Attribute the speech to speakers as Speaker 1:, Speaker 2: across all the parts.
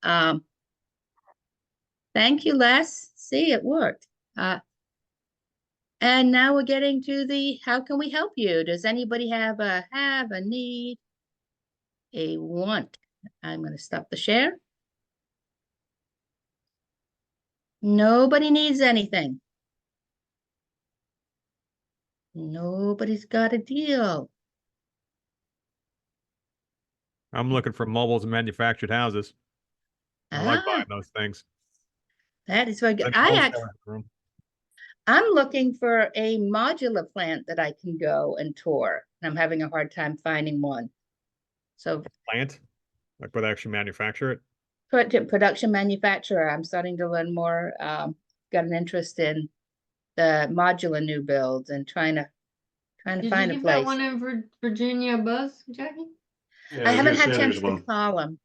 Speaker 1: Thank you, Les. See, it worked. And now we're getting to the, how can we help you? Does anybody have a need, a want? I'm gonna stop the share. Nobody needs anything. Nobody's got a deal.
Speaker 2: I'm looking for mobiles and manufactured houses. I like buying those things.
Speaker 1: That is very good.
Speaker 2: Room.
Speaker 1: I'm looking for a modular plant that I can go and tour. And I'm having a hard time finding one. So
Speaker 2: plant, like where they actually manufacture it.
Speaker 1: Production manufacturer. I'm starting to learn more. Got an interest in the modular new builds and trying to
Speaker 3: Did
Speaker 1: find
Speaker 3: you
Speaker 1: a
Speaker 3: give
Speaker 1: place.
Speaker 3: that one in Virginia Buzz, Jackie?
Speaker 4: Yeah,
Speaker 1: I haven't had a
Speaker 4: say
Speaker 1: chance
Speaker 4: there's
Speaker 1: to
Speaker 4: one.
Speaker 1: call them.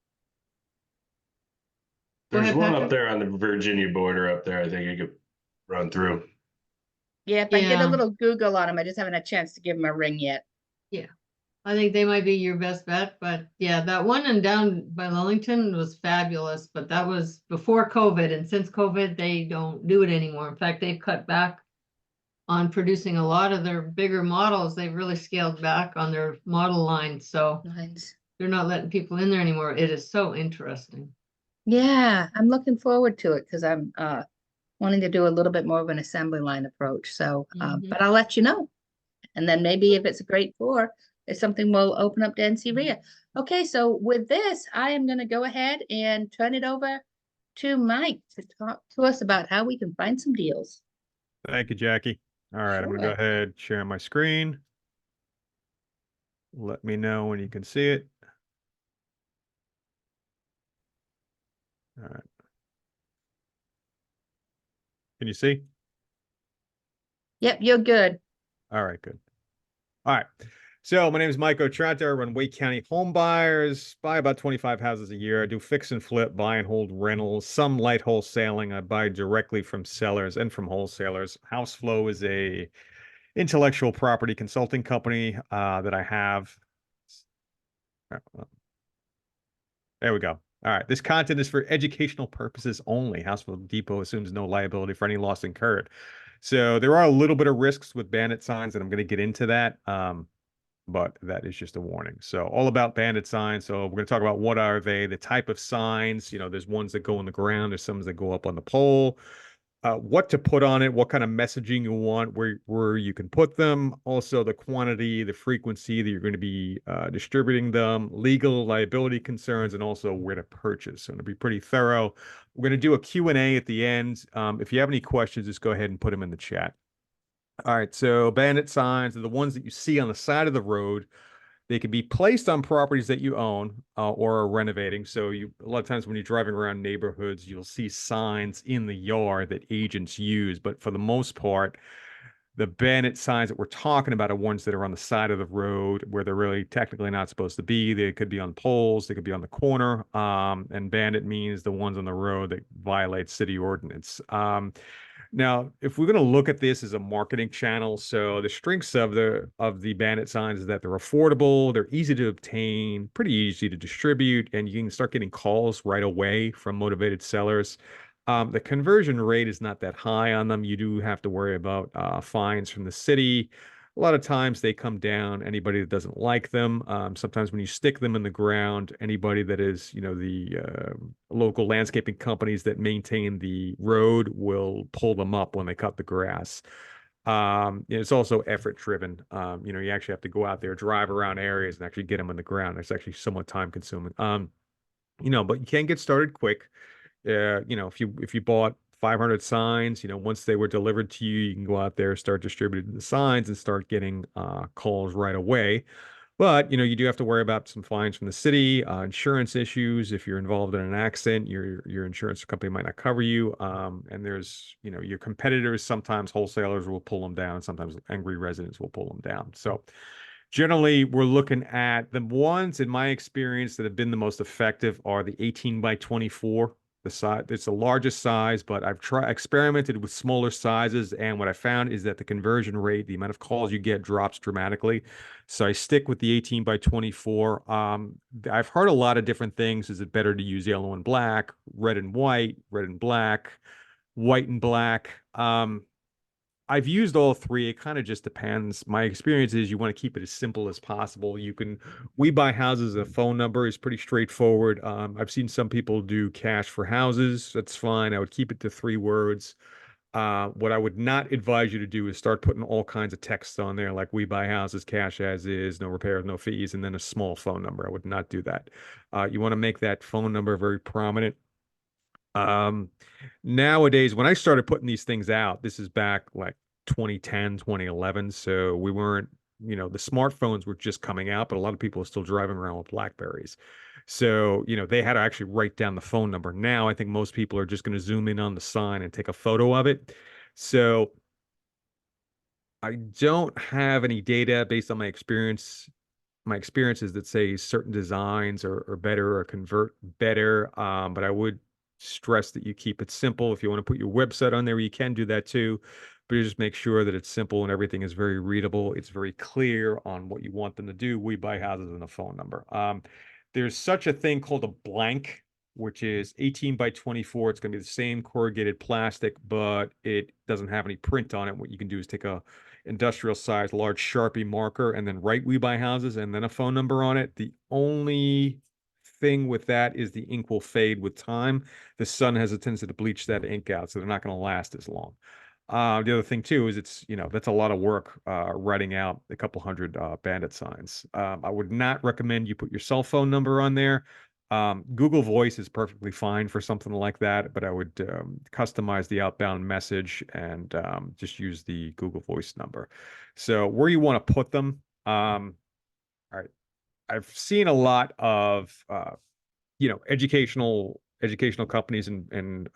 Speaker 4: There's
Speaker 3: ahead,
Speaker 4: one
Speaker 3: Patrick.
Speaker 4: up there on the Virginia border up there. I think you could run through.
Speaker 1: Yeah, if I did a
Speaker 3: Yeah.
Speaker 1: little Google on them, I just haven't had a chance to give them a ring yet.
Speaker 3: Yeah. I think they might be your best bet, but yeah, that one and down by Lillington was fabulous, but that was before COVID, and since COVID, they don't do it anymore. In fact, they've cut back on producing a lot of their bigger models. They've really scaled back on their model line, so
Speaker 1: Nice.
Speaker 3: they're not letting people in there anymore. It is so interesting.
Speaker 1: Yeah, I'm looking forward to it because I'm wanting to do a little bit more of an assembly line approach. So, but I'll let you know. And then maybe if it's a great tour, it's something we'll open up to NC RIA. Okay, so with this, I am going to go ahead and turn it over to Mike to talk to us about how we can find some deals.
Speaker 2: Thank you, Jackie. All right, I'm going to go ahead, share my screen. Let me know when you can see it. All right. Can you see?
Speaker 1: Yep, you're good.
Speaker 2: All right, good. All right. So my name is Mike Otranto. I run Wake County Home Buyers. Buy about 25 houses a year. I do fix and flip, buy and hold rentals, some light wholesaling. I buy directly from sellers and from wholesalers. Houseflow is a intellectual property consulting company that I have. There we go. All right. This content is for educational purposes only. Houseflow Depot assumes no liability for any loss incurred. So there are a little bit of risks with bandit signs, and I'm going to get into that. But that is just a warning. So all about bandit signs. So we're going to talk about what are they, the type of signs. You know, there's ones that go on the ground, there's some that go up on the pole. What to put on it, what kind of messaging you want, where you can put them, also the quantity, the frequency that you're going to be distributing them, legal liability concerns, and also where to purchase. So it'll be pretty thorough. We're going to do a Q&A at the end. If you have any questions, just go ahead and put them in the chat. All right, so bandit signs are the ones that you see on the side of the road. They can be placed on properties that you own or are renovating. So a lot of times when you're driving around neighborhoods, you'll see signs in the yard that agents use. But for the most part, the bandit signs that we're talking about are ones that are on the side of the road where they're really technically not supposed to be. They could be on poles, they could be on the corner. And bandit means the ones on the road that violate city ordinance. Now, if we're going to look at this as a marketing channel, so the strengths of the bandit signs is that they're affordable, they're easy to obtain, pretty easy to distribute, and you can start getting calls right away from motivated sellers. The conversion rate is not that high on them. You do have to worry about fines from the city. A lot of times they come down, anybody that doesn't like them. Sometimes when you stick them in the ground, anybody that is, you know, the local landscaping companies that maintain the road will pull them up when they cut the grass. It's also effort driven. You know, you actually have to go out there, drive around areas and actually get them in the ground. It's actually somewhat time consuming. You know, but you can get started quick. You know, if you bought 500 signs, you know, once they were delivered to you, you can go out there, start distributing the signs and start getting calls right away. But, you know, you do have to worry about some fines from the city, insurance issues. If you're involved in an accident, your insurance company might not cover you. And there's, you know, your competitors, sometimes wholesalers will pull them down. Sometimes angry residents will pull them down. So generally, we're looking at the ones, in my experience, that have been the most effective are the 18 by 24. The size, it's the largest size, but I've experimented with smaller sizes, and what I found is that the conversion rate, the amount of calls you get, drops dramatically. So I stick with the 18 by 24. I've heard a lot of different things. Is it better to use yellow and black, red and white, red and black, white and black? I've used all three. It kind of just depends. My experience is you want to keep it as simple as possible. We buy houses. A phone number is pretty straightforward. I've seen some people do cash for houses. That's fine. I would keep it to 3 words. What I would not advise you to do is start putting all kinds of text on there, like we buy houses, cash as is, no repairs, no fees, and then a small phone number. I would not do that. You want to make that phone number very prominent. Nowadays, when I started putting these things out, this is back like 2010, 2011. So we weren't, the smartphones were just coming out, but a lot of people are still driving around with Blackberries. So, they had to actually write down the phone number. Now, I think most people are just going to zoom in on the sign and take a photo of it. So I don't have any data based on my experiences that say certain designs are better or convert better. But I would stress that you keep it simple. If you want to put your website on there, you can do that too, but you just make sure that it's simple and everything is very readable. It's very clear on what you want them to do. We buy houses and a phone number. There's such a thing called a blank, which is 18 by 24. It's going to be the same corrugated plastic, but it doesn't have any print on it. What you can do is take a industrial size large Sharpie marker and then write "We Buy Houses" and then a phone number on it. The only thing with that is the ink will fade with time. The sun has a tendency to bleach that ink out, so they're not going to last as long. The other thing too is it's, that's a lot of work writing out a couple hundred bandit signs. I would not recommend you put your cell phone number on there. Google Voice is perfectly fine for something like that, but I would customize the outbound message and just use the Google Voice number. So where you want to put them, all right. I've seen a lot of educational companies and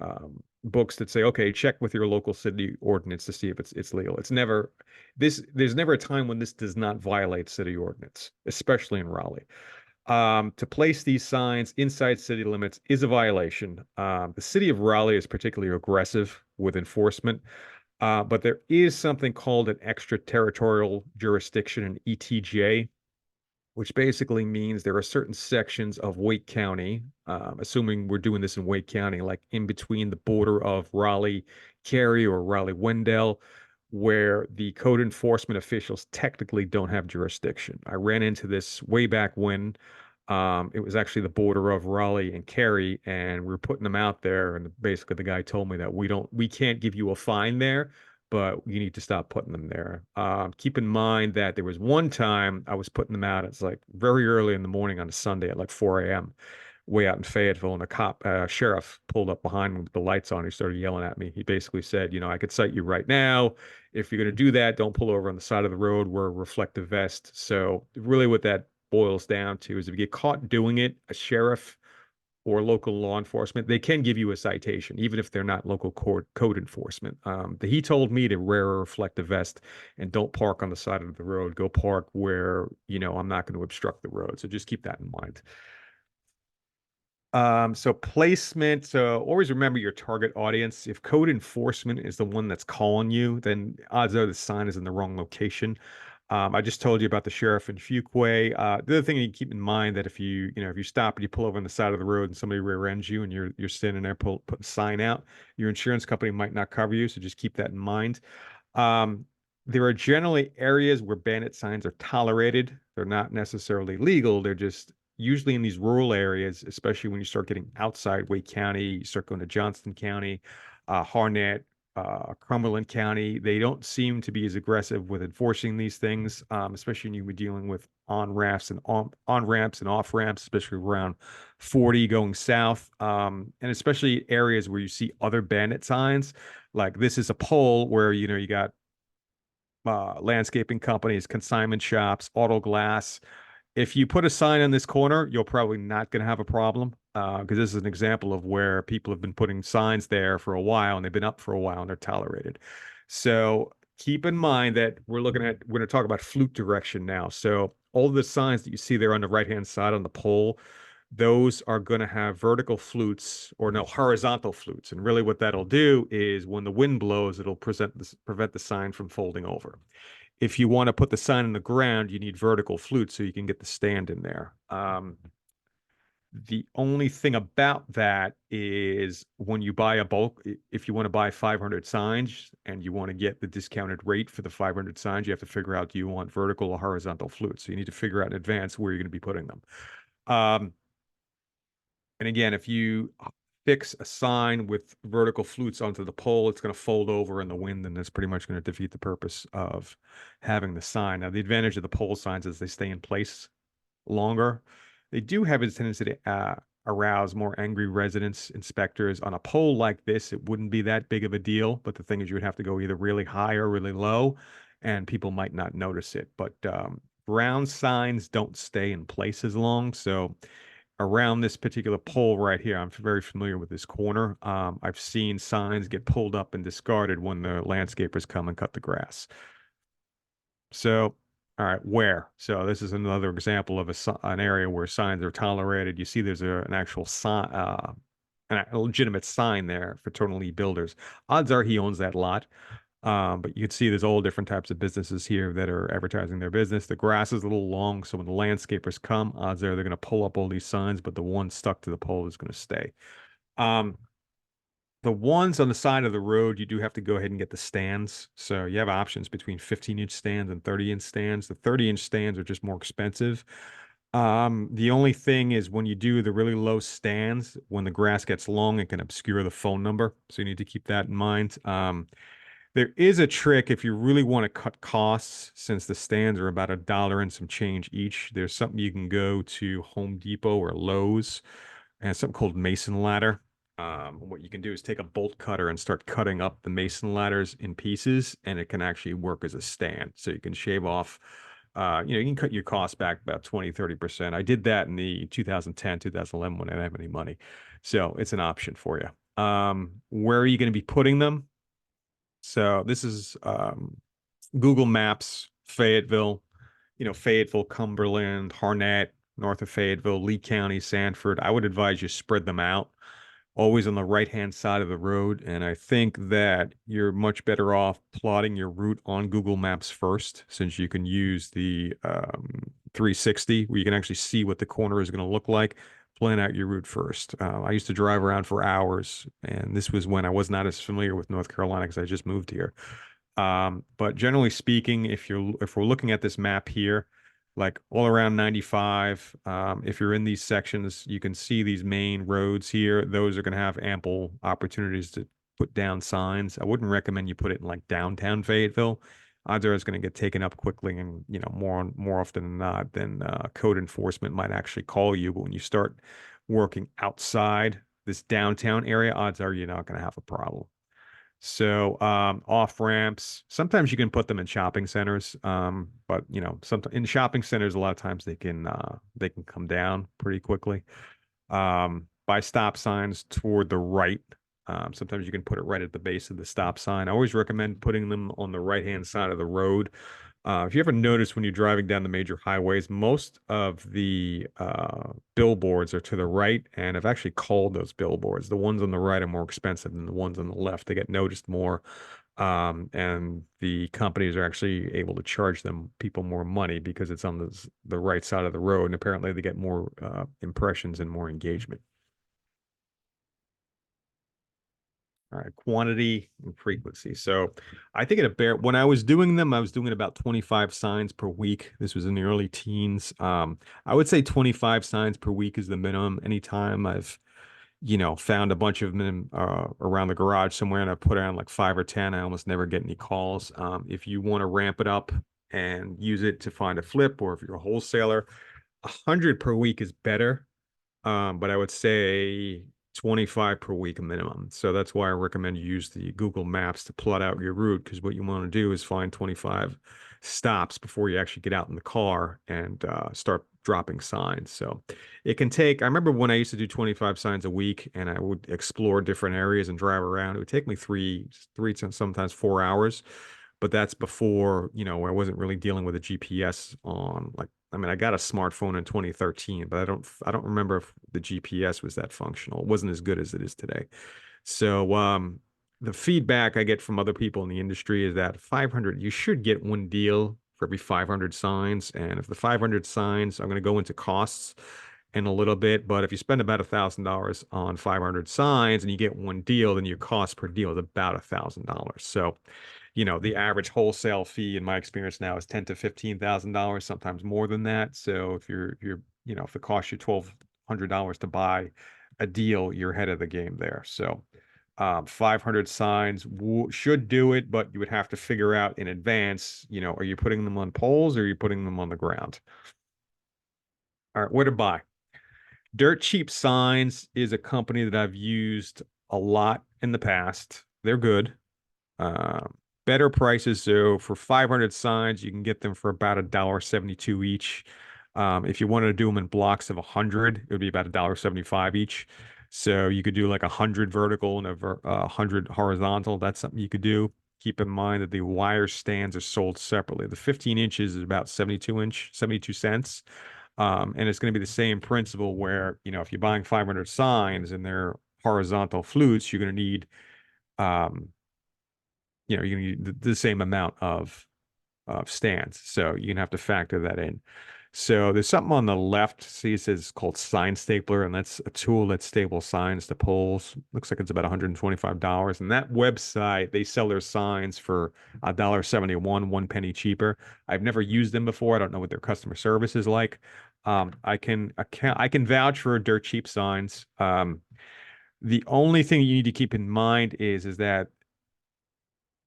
Speaker 2: books that say, okay, check with your local city ordinance to see if it's legal. There's never a time when this does not violate city ordinance, especially in Raleigh. To place these signs inside city limits is a violation. The city of Raleigh is particularly aggressive with enforcement, but there is something called an extraterritorial jurisdiction, an ETJ, which basically means there are certain sections of Wake County, assuming we're doing this in Wake County, like in between the border of Raleigh-Cary or Raleigh-Wendell, where the code enforcement officials technically don't have jurisdiction. I ran into this way back when it was actually the border of Raleigh and Cary, and we were putting them out there, and basically the guy told me that we can't give you a fine there, but you need to stop putting them there. Keep in mind that there was one time I was putting them out. It's like very early in the morning on a Sunday at like 4 a.m. way out in Fayetteville, and a sheriff pulled up behind me with the lights on. He started yelling at me. He basically said, I could cite you right now. If you're going to do that, don't pull over on the side of the road. We're a reflective vest. So really what that boils down to is if you get caught doing it, a sheriff or local law enforcement, they can give you a citation, even if they're not local code enforcement. He told me to wear a reflective vest and don't park on the side of the road. Go park where, I'm not going to obstruct the road. So just keep that in mind. So placement, so always remember your target audience. If code enforcement is the one that's calling you, then odds are the sign is in the wrong location. I just told you about the sheriff in Fuquay. The other thing you keep in mind that if you stop and you pull over on the side of the road and somebody rear ends you and you're standing there putting a sign out, your insurance company might not cover you. So just keep that in mind. There are generally areas where bandit signs are tolerated. They're not necessarily legal. They're just usually in these rural areas, especially when you start getting outside Wake County, you start going to Johnston County, Harnett, Cumberland County. They don't seem to be as aggressive with enforcing these things, especially when you were dealing with on-ramps and off-ramps, especially around 40 going south, and especially areas where you see other bandit signs. Like this is a pole where, you got landscaping companies, consignment shops, auto glass. If you put a sign on this corner, you're probably not going to have a problem because this is an example of where people have been putting signs there for a while and they've been up for a while and they're tolerated. So keep in mind that we're going to talk about flute direction now. So all the signs that you see there on the right-hand side on the pole, those are going to have vertical flutes or no horizontal flutes. And really what that'll do is when the wind blows, it'll prevent the sign from folding over. If you want to put the sign in the ground, you need vertical flutes so you can get the stand in there. The only thing about that is when you buy a bulk, if you want to buy 500 signs and you want to get the discounted rate for the 500 signs, you have to figure out, do you want vertical or horizontal flutes? So you need to figure out in advance where you're going to be putting them. And again, if you fix a sign with vertical flutes onto the pole, it's going to fold over in the wind, and that's pretty much going to defeat the purpose of having the sign. Now, the advantage of the pole signs is they stay in place longer. They do have a tendency to arouse more angry residents, inspectors. On a pole like this, it wouldn't be that big of a deal, but the thing is you would have to go either really high or really low, and people might not notice it. But ground signs don't stay in place as long, so around this particular pole right here, I'm very familiar with this corner. I've seen signs get pulled up and discarded when the landscapers come and cut the grass. So, all right, where? So this is another example of an area where signs are tolerated. You see there's an actual sign, a legitimate sign there for Tony Lee Builders. Odds are he owns that lot. But you can see there's all different types of businesses here that are advertising their business. The grass is a little long, so when the landscapers come, odds are they're going to pull up all these signs, but the one stuck to the pole is going to stay. The ones on the side of the road, you do have to go ahead and get the stands. So you have options between 15-inch stands and 30-inch stands. The 30-inch stands are just more expensive. The only thing is when you do the really low stands, when the grass gets long, it can obscure the phone number. So you need to keep that in mind. There is a trick if you really want to cut costs, since the stands are about $1 and some change each. There's something you can go to Home Depot or Lowe's, and something called Mason ladder. What you can do is take a bolt cutter and start cutting up the Mason ladders in pieces, and it can actually work as a stand. So you can shave off, you can cut your costs back about 20-30%. I did that in the 2010, 2011 when I didn't have any money. So it's an option for you. Where are you going to be putting them? So this is Google Maps, Fayetteville, Fayetteville, Cumberland, Harnett, north of Fayetteville, Lee County, Sanford. I would advise you spread them out, always on the right-hand side of the road. And I think that you're much better off plotting your route on Google Maps first, since you can use the 360, where you can actually see what the corner is going to look like. Plan out your route first. I used to drive around for hours, and this was when I was not as familiar with North Carolina because I just moved here. But generally speaking, if we're looking at this map here, like all around 95, if you're in these sections, you can see these main roads here. Those are going to have ample opportunities to put down signs. I wouldn't recommend you put it in like downtown Fayetteville. Odds are it's going to get taken up quickly, and more often than not, then code enforcement might actually call you. But when you start working outside this downtown area, odds are you're not going to have a problem. So off ramps, sometimes you can put them in shopping centers, but sometimes in shopping centers, a lot of times they can come down pretty quickly. By stop signs toward the right. Sometimes you can put it right at the base of the stop sign. I always recommend putting them on the right-hand side of the road. If you ever notice when you're driving down the major highways, most of the billboards are to the right, and I've actually called those billboards. The ones on the right are more expensive than the ones on the left. They get noticed more, and the companies are actually able to charge people more money because it's on the right side of the road, and apparently they get more impressions and more engagement. All right, quantity and frequency. So I think when I was doing them, I was doing about 25 signs per week. This was in the early teens. I would say 25 signs per week is the minimum. Anytime I've, found a bunch of them around the garage somewhere and I put on like 5 or 10, I almost never get any calls. If you want to ramp it up and use it to find a flip, or if you're a wholesaler, 100 per week is better. But I would say 25 per week minimum. So that's why I recommend you use the Google Maps to plot out your route, because what you want to do is find 25 stops before you actually get out in the car and start dropping signs. So it can take, I remember when I used to do 25 signs a week and I would explore different areas and drive around, it would take me three to sometimes 4 hours. but that's before, you know, I wasn't really dealing with a GPS on, like, I mean, I got a smartphone in 2013, but I don't remember if the GPS was that functional. It wasn't as good as it is today. So, the feedback I get from other people in the industry is that 500, you should get one deal for every 500 signs. And if the 500 signs, I'm going to go into costs in a little bit, but if you spend about $1,000 on 500 signs and you get one deal, then your cost per deal is about $1,000. So, you know, the average wholesale fee in my experience now is $10,000 to $15,000, sometimes more than that. So if you know, if it costs you $1,200 to buy a deal, you're ahead of the game there. So 500 signs should do it, but you would have to figure out in advance, you know, are you putting them on poles or are you putting them on the ground? All right, where to buy? Dirt Cheap Signs is a company that I've used a lot in the past. They're good. Better prices. So for 500 signs, you can get them for about $1.72 each. If you wanted to do them in blocks of 100, it would be about $1.75 each. So you could do like 100 vertical and 100 horizontal. That's something you could do. Keep in mind that the wire stands are sold separately. The 15 inches is about 72 cents. And it's going to be the same principle where, you know, if you're buying 500 signs and they're horizontal flutes, you're going to need, you know, you're going to need the same amount of stands. So you're going to have to factor that in. So there's something on the left. See, it says it's called Sign Stapler, and that's a tool that staples signs to poles. Looks like it's about $125. And that website, they sell their signs for $1.71, 1 penny cheaper. I've never used them before. I don't know what their customer service is like. I can vouch for Dirt Cheap Signs. The only thing you need to keep in mind is that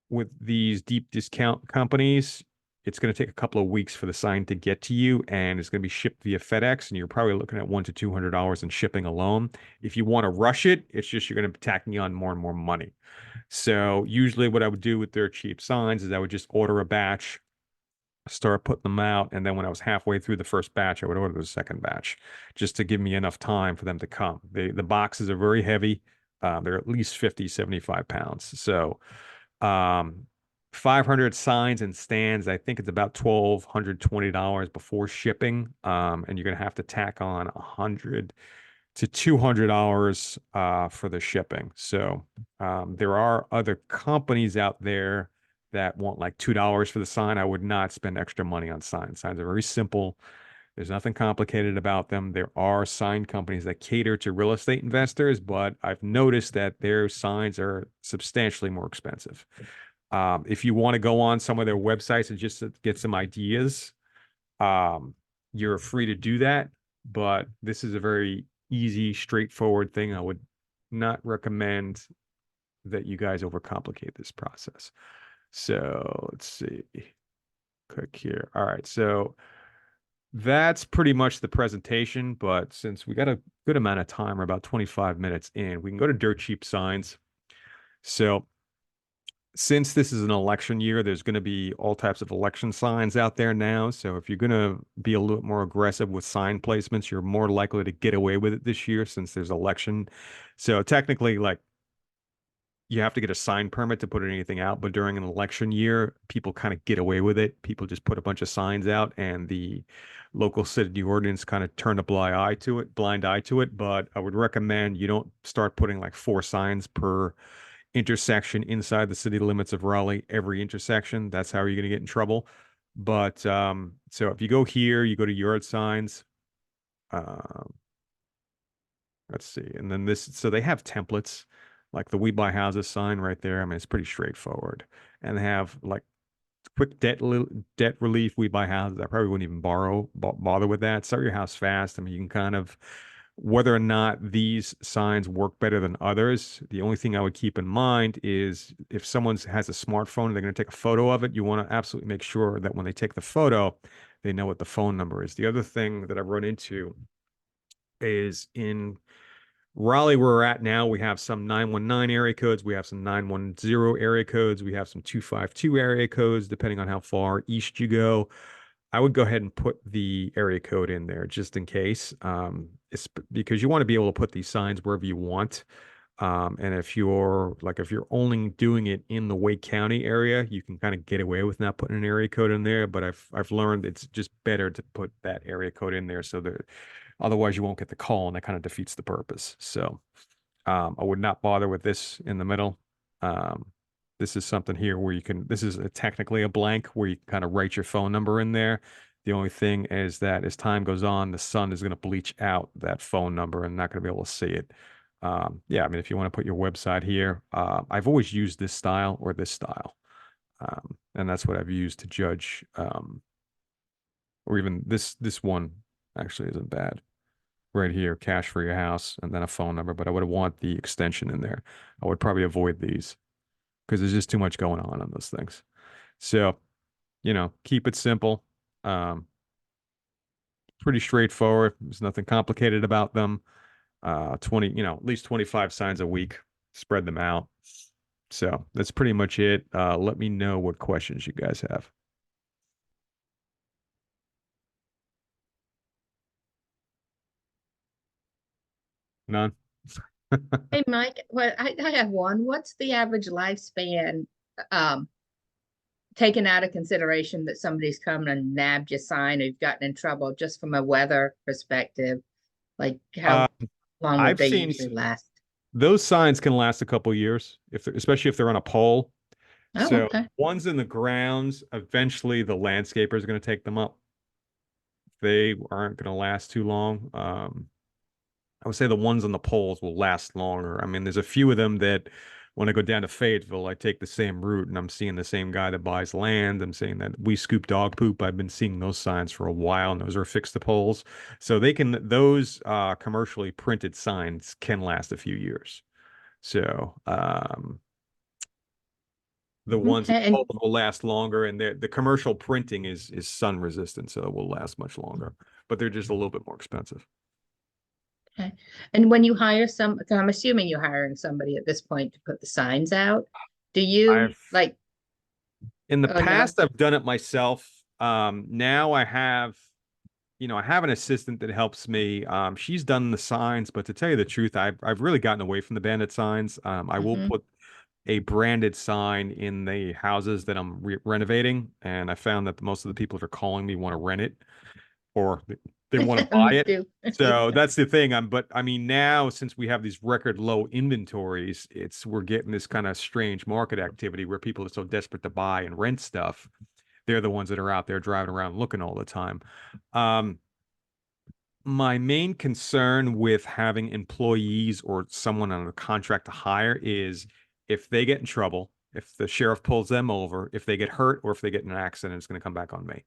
Speaker 2: with these deep discount companies, it's going to take a couple of weeks for the sign to get to you, and it's going to be shipped via FedEx, and you're probably looking at $100 to $200 in shipping alone. If you want to rush it, it's just you're going to be tacking on more and more money. So usually what I would do with Dirt Cheap Signs is I would just order a batch, start putting them out, and then when I was halfway through the first batch, I would order the second batch just to give me enough time for them to come. The boxes are very heavy. They're at least 50, 75 pounds. So 500 signs and stands, I think it's about $1,220 before shipping. And you're going to have to tack on $100 to $200 for the shipping. So there are other companies out there that want like $2 for the sign. I would not spend extra money on signs. Signs are very simple. There's nothing complicated about them. There are sign companies that cater to real estate investors, but I've noticed that their signs are substantially more expensive. If you want to go on some of their websites and just get some ideas, you're free to do that. But this is a very easy, straightforward thing. I would not recommend that you guys overcomplicate this process. So let's see. Click here. All right. So that's pretty much the presentation. But since we got a good amount of time, we're about 25 minutes in, we can go to Dirt Cheap Signs. So since this is an election year, there's going to be all types of election signs out there now. So if you're going to be a little more aggressive with sign placements, you're more likely to get away with it this year since there's election. So technically, like, you have to get a sign permit to put anything out, but during an election year, people kind of get away with it. People just put a bunch of signs out, and the local city ordinance kind of turn a blind eye to it. But I would recommend you don't start putting like 4 signs per intersection inside the city limits of Raleigh, every intersection. That's how you're going to get in trouble. But so if you go here, you go to yard signs. Let's see. And then so they have templates like the We Buy Houses sign right there. I mean, it's pretty straightforward. And they have like quick debt relief, We Buy Houses. I probably wouldn't even bother with that. Sell your house fast. I mean, you can kind of, whether or not these signs work better than others, the only thing I would keep in mind is if someone has a smartphone and they're going to take a photo of it, you want to absolutely make sure that when they take the photo, they know what the phone number is. The other thing that I've run into is in Raleigh, where we're at now, we have some 919 area codes. We have some 910 area codes. We have some 252 area codes, depending on how far east you go. I would go ahead and put the area code in there just in case. It's because you want to be able to put these signs wherever you want. And if you're only doing it in the Wake County area, you can kind of get away with not putting an area code in there. But I've learned it's just better to put that area code in there so that otherwise you won't get the call and that kind of defeats the purpose. So I would not bother with this in the middle. This is something here where this is technically a blank where you kind of write your phone number in there. The only thing is that as time goes on, the sun is going to bleach out that phone number and not going to be able to see it. Yeah, I mean, if you want to put your website here, I've always used this style or this style. And that's what I've used to judge, or even this one actually isn't bad. Right here, cash for your house, and then a phone number, but I would want the extension in there. I would probably avoid these because there's just too much going on those things. So, keep it simple. Pretty straightforward. There's nothing complicated about them. 20, at least 25 signs a week, spread them out. So that's pretty much it. Let me know what questions you guys have. None?
Speaker 1: Hey, Mike, well, I have one. What's the average lifespan, taken out of consideration that somebody's come and nabbed your sign or you've gotten in trouble just from a weather perspective? Like how long would
Speaker 2: I've
Speaker 1: they
Speaker 2: seen
Speaker 1: usually last?
Speaker 2: those signs can last a couple years, especially if they're on a pole.
Speaker 1: Oh,
Speaker 2: So
Speaker 1: okay.
Speaker 2: ones in the grounds, eventually the landscaper is going to take them up. They aren't going to last too long. I would say the ones on the poles will last longer. I mean, there's a few of them that when I go down to Fayetteville, I take the same route and I'm seeing the same guy that buys land. I'm saying that we scoop dog poop. I've been seeing those signs for a while and those are fixed to poles. So those commercially printed signs can last a few years. So the ones
Speaker 1: Okay,
Speaker 2: that
Speaker 1: and-
Speaker 2: will last longer, and the commercial printing is sun resistant, so it will last much longer. But they're just a little bit more expensive.
Speaker 1: Okay. And when you hire I'm assuming you're hiring somebody at this point to put the signs out. Do you like,
Speaker 2: In the
Speaker 1: oh, no.
Speaker 2: past, I've done it myself. Now I have an assistant that helps me. She's done the signs, but to tell you the truth, I've really gotten away from the bandit signs. I will
Speaker 1: Mhm.
Speaker 2: put a branded sign in the houses that I'm renovating, and I found that most of the people that are calling me want to rent it or they want to buy
Speaker 1: Me
Speaker 2: it.
Speaker 1: too.
Speaker 2: So that's the thing. But I mean, now since we have these record low inventories, we're getting this kind of strange market activity where people are so desperate to buy and rent stuff. They're the ones that are out there driving around looking all the time. My main concern with having employees or someone on a contract to hire is if they get in trouble, if the sheriff pulls them over, if they get hurt, or if they get in an accident, it's going to come back on me.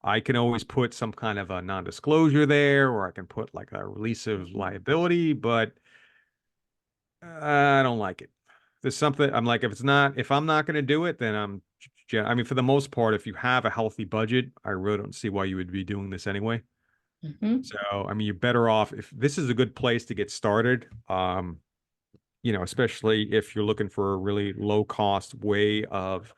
Speaker 2: I can always put some kind of a non-disclosure there, or I can put like a release of liability, but I don't like it. There's something I'm like, if I'm not going to do it, then I mean, for the most part, if you have a healthy budget, I really don't see why you would be doing this anyway.
Speaker 1: Mhm.
Speaker 2: So, I mean, you're better off if this is a good place to get started. Especially if you're looking for a really low cost way of,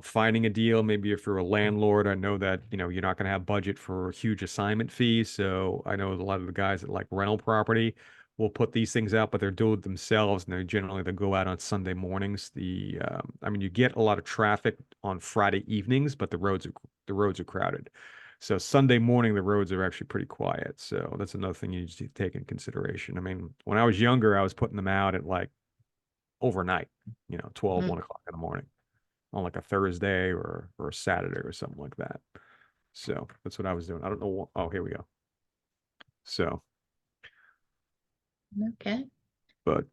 Speaker 2: finding a deal. Maybe if you're a landlord, I know that, you're not going to have budget for huge assignment fees. So I know a lot of the guys that like rental property will put these things out, but they're doing it themselves. And they go out on Sunday mornings. I mean, you get a lot of traffic on Friday evenings, but the roads are crowded. So Sunday morning, the roads are actually pretty quiet. So that's another thing you need to take in consideration. I mean, when I was younger, I was putting them out at like overnight, 12,
Speaker 1: Mhm.
Speaker 2: 1 o'clock in the morning on like a Thursday or a Saturday or something like that. So that's what I was doing. I don't know. Oh, here we go. So,
Speaker 1: Okay.
Speaker 2: but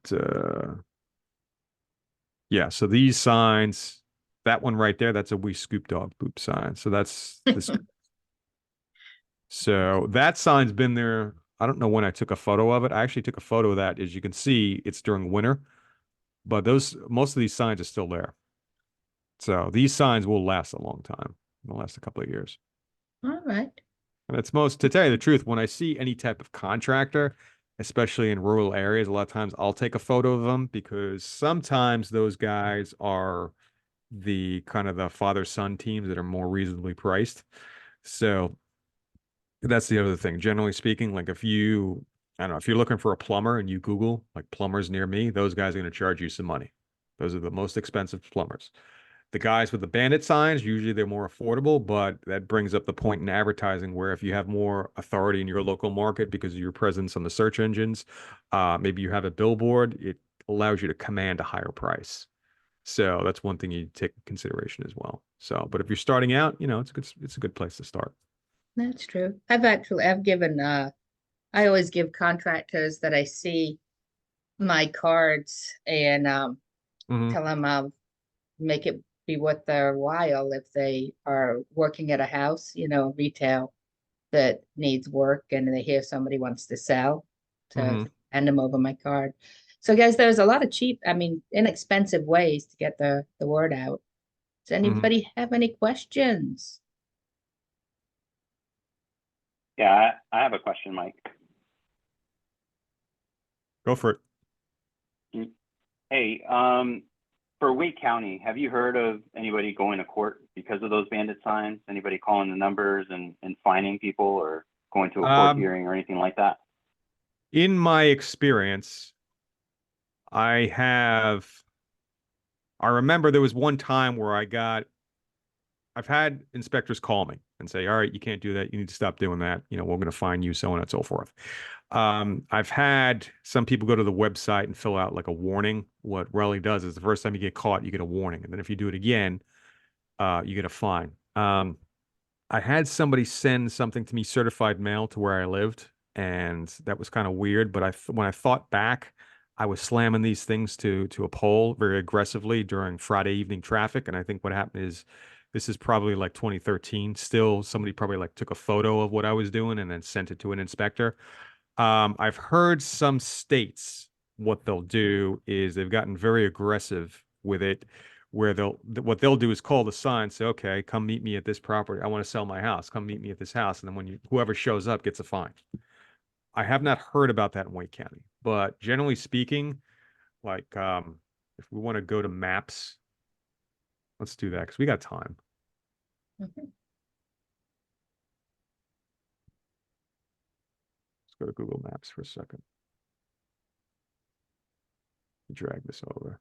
Speaker 2: yeah, so these signs, that one right there, that's a We Scoop Dog Poop sign. So that's this. So that sign's been there. I don't know when I took a photo of it. I actually took a photo of that. As you can see, it's during winter, but most of these signs are still there. So these signs will last a long time. They'll last a couple of years.
Speaker 1: All right.
Speaker 2: And it's to tell you the truth, when I see any type of contractor, especially in rural areas, a lot of times I'll take a photo of them because sometimes those guys are the kind of the father-son teams that are more reasonably priced. So that's the other thing. Generally speaking, like if you I don't know, if you're looking for a plumber and you Google like plumbers near me, those guys are going to charge you some money. Those are the most expensive plumbers. The guys with the bandit signs, usually they're more affordable, but that brings up the point in advertising where if you have more authority in your local market because of your presence on the search engines, maybe you have a billboard, it allows you to command a higher price. So that's one thing you take into consideration as well. So, but if you're starting out, it's a good place to start.
Speaker 1: That's true. I've given, I always give contractors that I see my cards and,
Speaker 2: Mhm.
Speaker 1: tell them I'll make it be worth their while if they are working at a house, retail that needs work and they hear somebody wants to sell to
Speaker 2: Mhm.
Speaker 1: hand them over my card. So guys, there's a lot of inexpensive ways to get the word out. Does
Speaker 2: Mhm.
Speaker 1: anybody have any questions?
Speaker 5: Yeah, I have a question, Mike.
Speaker 2: Go for it.
Speaker 5: Hey, for Wake County, have you heard of anybody going to court because of those bandit signs? Anybody calling the numbers and fining people or going to a court hearing or anything like that?
Speaker 2: In my experience, I remember there was one time where I've had inspectors call me and say, all right, you can't do that. You need to stop doing that. We're going to fine you, so on and so forth. I've had some people go to the website and fill out like a warning. What Raleigh does is the first time you get caught, you get a warning. And then if you do it again, you get a fine. I had somebody send something to me certified mail to where I lived, and that was kind of weird. But when I thought back, I was slamming these things to a pole very aggressively during Friday evening traffic, and I think what happened is this is probably like 2013. Still, somebody probably like took a photo of what I was doing and then sent it to an inspector. I've heard some states what they'll do is they've gotten very aggressive with it where what they'll do is call the sign, say, okay, come meet me at this property. I want to sell my house. Come meet me at this house. And then whoever shows up gets a fine. I have not heard about that in Wake County, but generally speaking, like if we want to go to maps, let's do that because we got time.
Speaker 1: Mhm.
Speaker 2: Let's go to Google Maps for a second. Drag this over.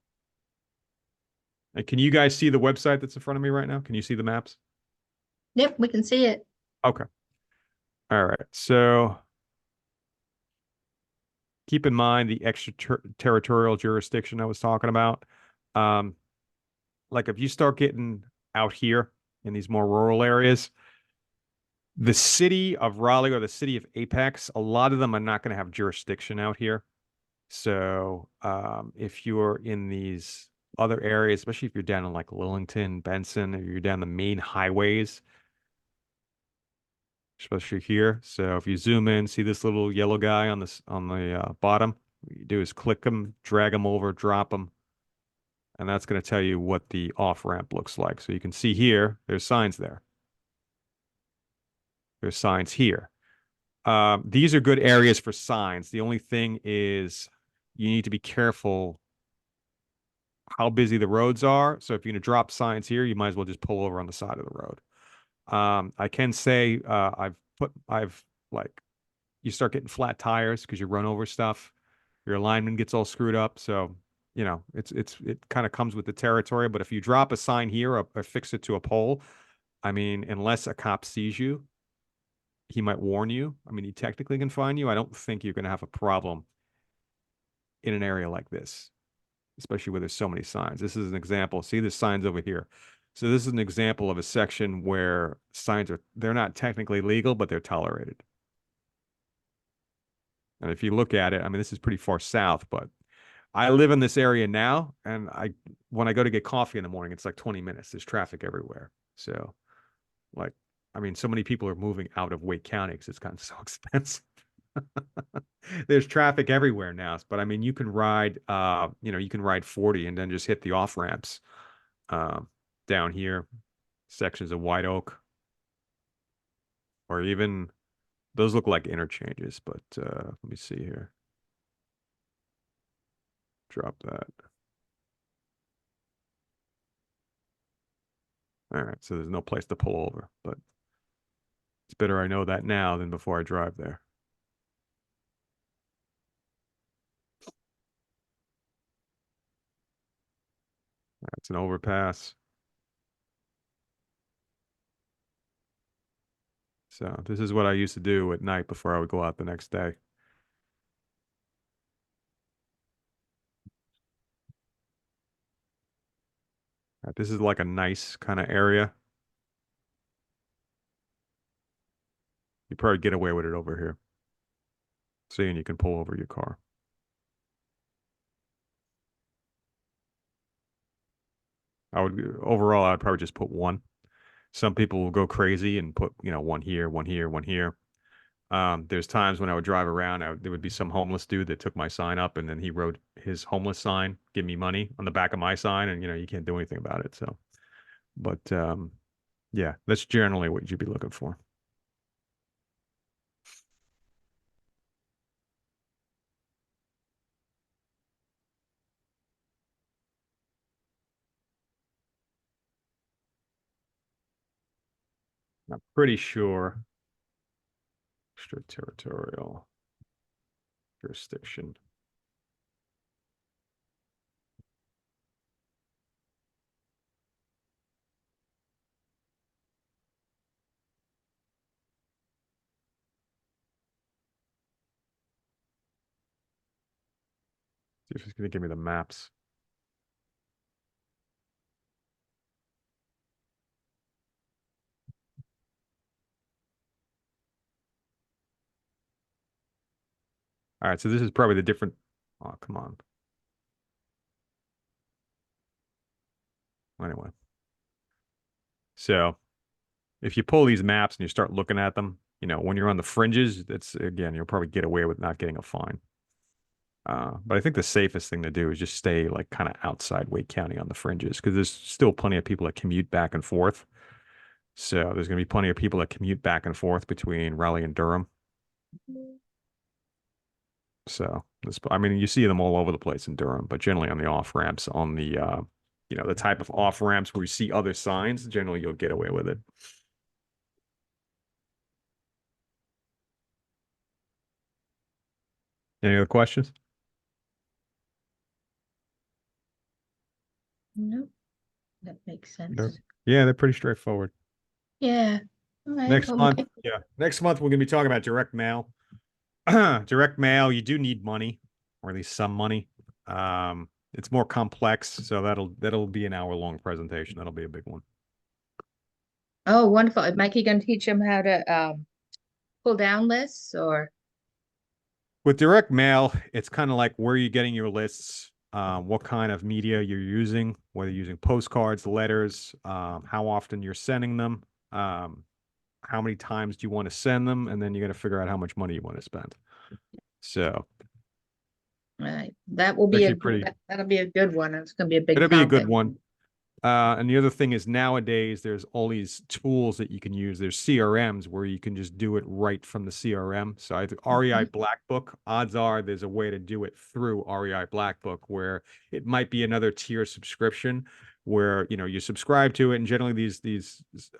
Speaker 2: And can you guys see the website that's in front of me right now? Can you see the maps?
Speaker 1: Yep, we can see it.
Speaker 2: Okay. All right. So keep in mind the extraterritorial jurisdiction I was talking about. Like if you start getting out here in these more rural areas, the city of Raleigh or the city of Apex, a lot of them are not going to have jurisdiction out here. So if you're in these other areas, especially if you're down in like Lillington, Benson, or you're down the main highways, especially here. So if you zoom in, see this little yellow guy on the bottom, what you do is click them, drag them over, drop them, and that's going to tell you what the off-ramp looks like. So you can see here, there's signs there. There's signs here. These are good areas for signs. The only thing is you need to be careful how busy the roads are. So if you're going to drop signs here, you might as well just pull over on the side of the road. I can say I've like you start getting flat tires because you run over stuff. Your alignment gets all screwed up. So, it kind of comes with the territory. But if you drop a sign here or fix it to a pole, I mean, unless a cop sees you, he might warn you. I mean, he technically can fine you. I don't think you're going to have a problem in an area like this, especially where there's so many signs. This is an example. See, there's signs over here. So this is an example of a section where they're not technically legal, but they're tolerated. And if you look at it, I mean, this is pretty far south, but I live in this area now, and when I go to get coffee in the morning, it's like 20 minutes. There's traffic everywhere. So, like, I mean, so many people are moving out of Wake County because it's gotten so expensive. There's traffic everywhere now, but I mean, you can ride 40 and then just hit the off ramps down here, sections of White Oak, or even those look like interchanges. But let me see here. Drop that. All right, so there's no place to pull over, but it's better I know that now than before I drive there. It's an overpass. So this is what I used to do at night before I would go out the next day. This is like a nice kind of area. You probably get away with it over here. Seeing you can pull over your car. Overall, I'd probably just put one. Some people will go crazy and put, one here, one here, one here. There's times when I would drive around, there would be some homeless dude that took my sign up and then he wrote his homeless sign, give me money on the back of my sign. And, you can't do anything about it. So, but, yeah, that's generally what you'd be looking for. I'm pretty sure extraterritorial jurisdiction. See if it's going to give me the maps. All right, so this is probably the different. Oh, come on. Anyway. So if you pull these maps and you start looking at them, when you're on the fringes, again, you'll probably get away with not getting a fine. But I think the safest thing to do is just stay like kind of outside Wake County on the fringes, because there's still plenty of people that commute back and forth. So there's going to be plenty of people that commute back and forth between Raleigh and Durham. So you see them all over the place in Durham, but generally on the off ramps, on the the type of off ramps where you see other signs, generally you'll get away with it. Any other questions?
Speaker 1: No, that makes sense.
Speaker 2: No. Yeah, they're pretty straightforward.
Speaker 1: Yeah. All right,
Speaker 2: Next
Speaker 1: well,
Speaker 2: month,
Speaker 1: Mike,
Speaker 2: next month we're going to be talking about direct mail. Direct mail, you do need money, or at least some money. It's more complex, so that'll be an hour-long presentation. That'll be a big one.
Speaker 1: Oh, wonderful. Is Mikey gonna teach them how to pull down lists or?
Speaker 2: With direct mail, it's kind of like where you're getting your lists, what kind of media you're using, whether you're using postcards, letters, how often you're sending them, how many times do you want to send them, and then you got to figure out how much money you want to spend. So
Speaker 1: Right, that will be that'll be a good one. It's gonna be a big.
Speaker 2: it'll be a good
Speaker 1: topic.
Speaker 2: one. And the other thing is nowadays there's all these tools that you can use. There's CRMs where you can just do it right from the CRM. So I think REI Black Book, odds are there's a way to do it through REI Black Book where it might be another tier subscription where, you subscribe to it. And generally these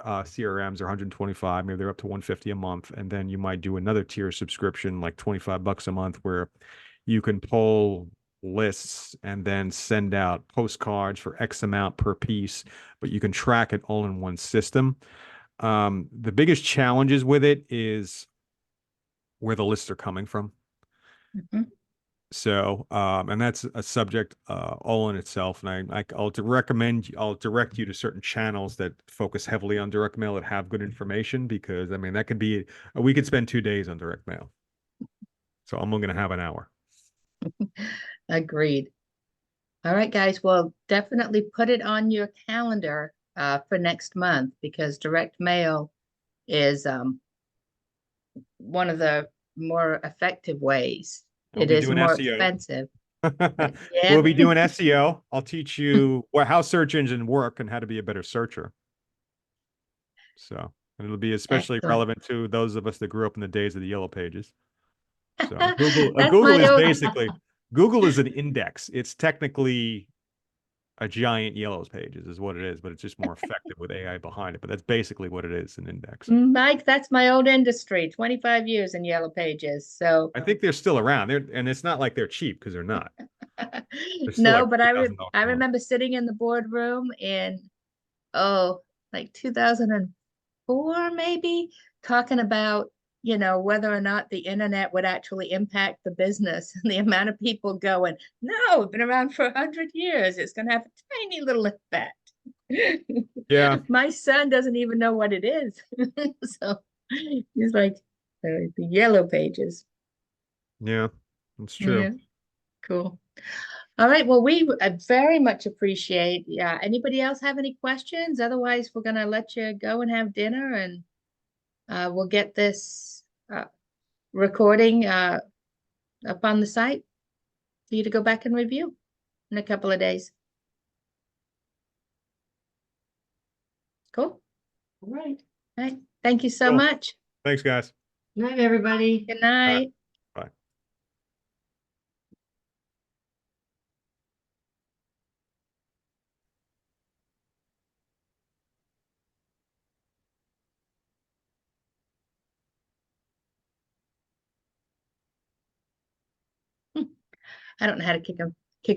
Speaker 2: CRMs are 125, maybe they're up to 150 a month. And then you might do another tier subscription, like $25 a month, where you can pull lists and then send out postcards for X amount per piece, but you can track it all in one system. The biggest challenges with it is where the lists are coming from. So, and that's a subject all in itself. And I'll direct you to certain channels that focus heavily on direct mail that have good information, because that could be, we could spend 2 days on direct mail. So I'm only going to have an hour.
Speaker 1: Agreed. All right, guys. Well, definitely put it on your calendar for next month, because direct mail is one of the more effective ways.
Speaker 2: We'll
Speaker 1: It is
Speaker 2: doing
Speaker 1: more
Speaker 2: SEO.
Speaker 1: expensive.
Speaker 2: We'll be doing SEO. I'll teach you how search engines work and how to be a better searcher. So, and it'll be especially
Speaker 1: Excellent.
Speaker 2: relevant to those of us that grew up in the days of the Yellow Pages. So Google is an index. It's technically a giant Yellow Pages is what it is, but it's just more effective with AI behind it. But that's basically what it is, an index.
Speaker 1: Mike, that's my old industry, 25 years in Yellow Pages. So
Speaker 2: I think they're still around. And it's not like they're cheap, because they're not. still
Speaker 1: No,
Speaker 2: like
Speaker 1: but
Speaker 2: $2,000
Speaker 1: I
Speaker 2: more.
Speaker 1: remember sitting in the boardroom in, oh, like 2004 maybe, talking about, whether or not the internet would actually impact the business and the amount of people going, no, we've been around for 100 years. It's going to have a tiny little effect.
Speaker 2: Yeah.
Speaker 1: My son doesn't even know what it is. So he's like, the yellow pages.
Speaker 2: Yeah, that's true.
Speaker 1: Yeah, cool. All right, well, we very much appreciate, yeah. Anybody else have any questions? Otherwise, we're gonna let you go and have dinner and we'll get this recording up on the site for you to go back and review in a couple of days. Cool.
Speaker 3: All right.
Speaker 1: All right. Thank you so
Speaker 2: Cool.
Speaker 1: much.
Speaker 2: Thanks, guys.
Speaker 3: Night, everybody.
Speaker 1: Good night.
Speaker 2: Bye.
Speaker 1: I don't know how to kick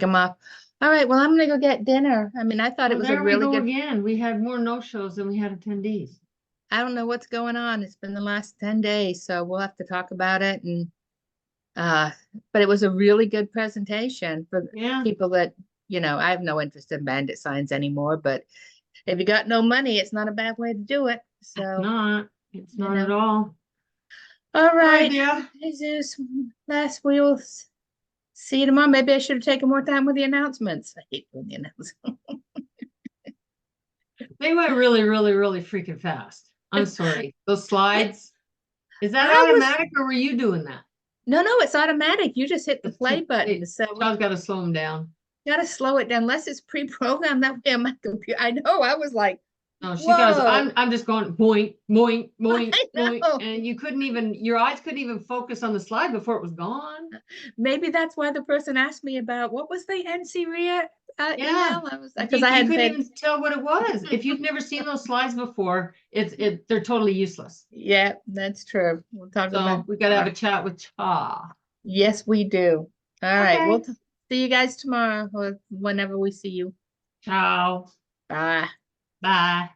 Speaker 1: them off. All right, well, I'm gonna go get dinner. I mean, I thought it
Speaker 3: Well,
Speaker 1: was a
Speaker 3: there we
Speaker 1: really
Speaker 3: go
Speaker 1: good.
Speaker 3: again. We had more no-shows than we had attendees.
Speaker 1: I don't know what's going on. It's been the last 10 days, so we'll have to talk about it and but it was a really good presentation for
Speaker 3: Yeah.
Speaker 1: people that, I have no interest in bandit signs anymore, but if you got no money, it's not a bad way to do it. So,
Speaker 3: Not, it's
Speaker 1: you
Speaker 3: not at
Speaker 1: know.
Speaker 3: all.
Speaker 1: all right.
Speaker 3: Yeah.
Speaker 1: Jesus, last we will see you tomorrow. Maybe I should have taken more time with the announcements. I hate doing the announcements.
Speaker 3: They went really, really, really freaking fast. I'm sorry. Those slides. Is that
Speaker 1: I was-
Speaker 3: automatic or were you doing that?
Speaker 1: No, it's automatic. You just hit the play button. So we
Speaker 3: I've got to slow them down.
Speaker 1: gotta slow it down unless it's pre-programmed that way on my computer. I know. I was like,
Speaker 3: No, she does.
Speaker 1: whoa.
Speaker 3: I'm just going boink, boink, boink,
Speaker 1: I
Speaker 3: boink.
Speaker 1: know.
Speaker 3: And you couldn't even, your eyes couldn't even focus on the slide before it was gone.
Speaker 1: Maybe that's why the person asked me about what was the NCREA
Speaker 3: Yeah.
Speaker 1: email. I was
Speaker 3: You,
Speaker 1: because I
Speaker 3: you
Speaker 1: hadn't
Speaker 3: couldn't
Speaker 1: paid.
Speaker 3: even tell what it was. If you've never seen those slides before, they're totally useless.
Speaker 1: Yeah, that's true. We'll talk
Speaker 3: So
Speaker 1: about.
Speaker 3: we got to have a chat with Cha.
Speaker 1: Yes, we do. All right, we'll
Speaker 3: Okay.
Speaker 1: see you guys tomorrow or whenever we see you.
Speaker 3: Ciao.
Speaker 1: Bye.
Speaker 3: Bye.